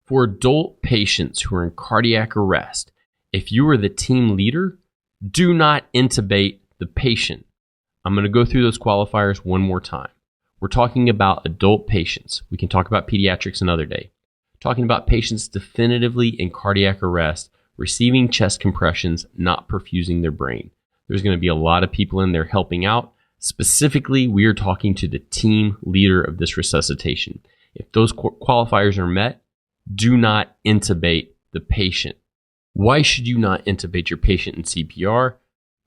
For adult patients who are in cardiac arrest, if you are the team leader, do not intubate the patient. I'm going to go through those qualifiers one more time. We're talking about adult patients. We can talk about pediatrics another day. Talking about patients definitively in cardiac arrest, receiving chest compressions, not perfusing their brain. There's going to be a lot of people in there helping out. Specifically, we are talking to the team leader of this resuscitation. If those qualifiers are met, do not intubate the patient. Why should you not intubate your patient in CPR?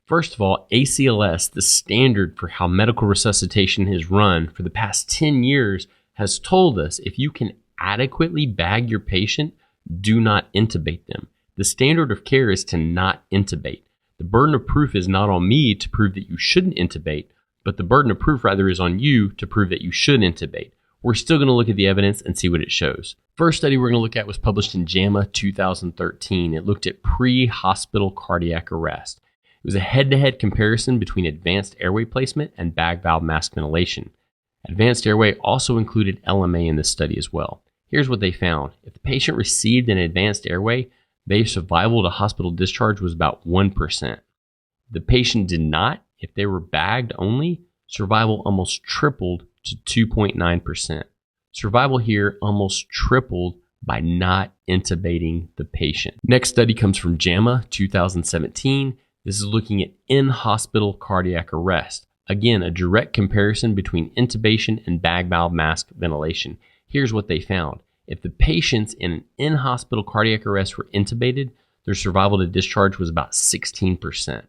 First of all, ACLS, the standard for how medical resuscitation is run for the past 10 years, has told us if you can adequately bag your patient, do not intubate them. The standard of care is to not intubate. The burden of proof is not on me to prove that you shouldn't intubate, but the burden of proof rather is on you to prove that you should intubate. We're still going to look at the evidence and see what it shows. First study we're going to look at was published in JAMA 2013. It looked at pre-hospital cardiac arrest. It was a head-to-head comparison between advanced airway placement and bag valve mask ventilation. Advanced airway also included LMA in this study as well. Here's what they found. If the patient received an advanced airway, their survival to hospital discharge was about 1%. The patient did not. If they were bagged only, survival almost tripled to 2.9%. Survival here almost tripled by not intubating the patient. Next study comes from JAMA 2017. This is looking at in-hospital cardiac arrest. Again, a direct comparison between intubation and bag valve mask ventilation. Here's what they found. If the patients in an in-hospital cardiac arrest were intubated, their survival to discharge was about 16%.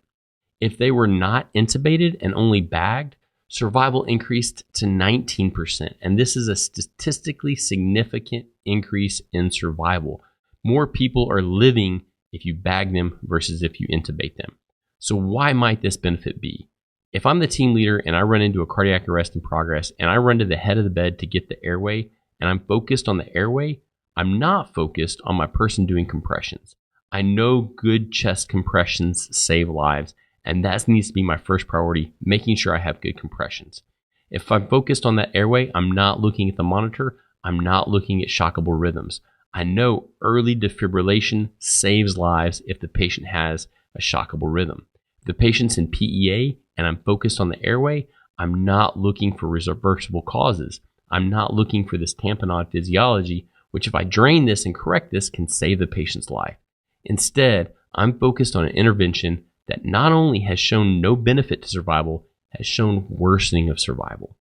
If they were not intubated and only bagged, survival increased to 19%. And this is a statistically significant increase in survival. More people are living if you bag them versus if you intubate them. So why might this benefit be? If I'm the team leader and I run into a cardiac arrest in progress and I run to the head of the bed to get the airway and I'm focused on the airway, I'm not focused on my person doing compressions. I know good chest compressions save lives, and that needs to be my first priority, making sure I have good compressions. If I'm focused on that airway, I'm not looking at the monitor, I'm not looking at shockable rhythms. I know early defibrillation saves lives if the patient has a shockable rhythm. If the patient's in PEA and I'm focused on the airway, I'm not looking for reversible causes. I'm not looking for this tamponade physiology, which if I drain this and correct this can save the patient's life. Instead, I'm focused on an intervention that not only has shown no benefit to survival, has shown worsening of survival.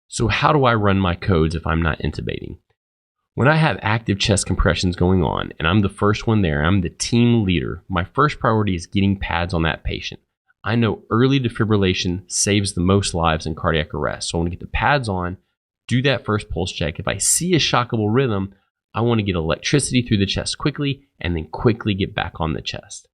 So how do I run my codes if I'm not intubating? When I have active chest compressions going on and I'm the first one there, I'm the team leader, my first priority is getting pads on that patient. I know early defibrillation saves the most lives in cardiac arrest. So I want to get the pads on, do that first pulse check. If I see a shockable rhythm, I want to get electricity through the chest quickly and then quickly get back on the chest.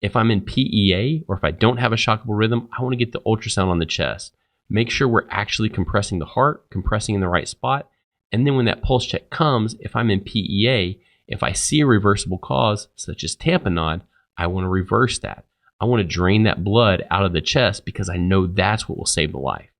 If I'm in PEA or if I don't have a shockable rhythm, I want to get the ultrasound on the chest. Make sure we're actually compressing the heart, compressing in the right spot. And then when that pulse check comes, if I'm in PEA, if I see a reversible cause, such as tamponade, I want to reverse that. I want to drain that blood out of the chest because I know that's what will save the life.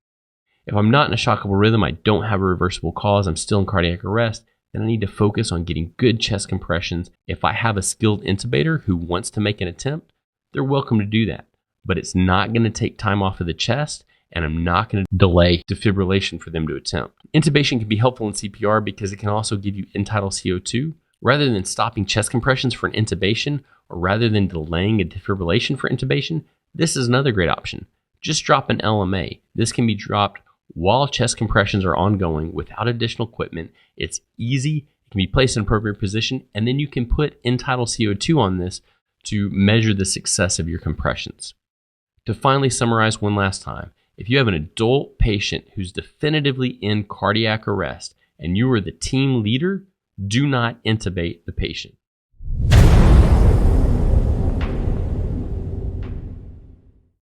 If I'm not in a shockable rhythm, I don't have a reversible cause, I'm still in cardiac arrest, then I need to focus on getting good chest compressions. If I have a skilled intubator who wants to make an attempt, they're welcome to do that. But it's not going to take time off of the chest, and I'm not going to delay defibrillation for them to attempt. Intubation can be helpful in CPR because it can also give you end-tidal CO2. Rather than stopping chest compressions for an intubation, or rather than delaying a defibrillation for intubation, this is another great option. Just drop an LMA. This can be dropped while chest compressions are ongoing without additional equipment. It's easy, it can be placed in an appropriate position, and then you can put end-tidal CO2 on this to measure the success of your compressions. To finally summarize one last time, if you have an adult patient who's definitively in cardiac arrest and you are the team leader, do not intubate the patient.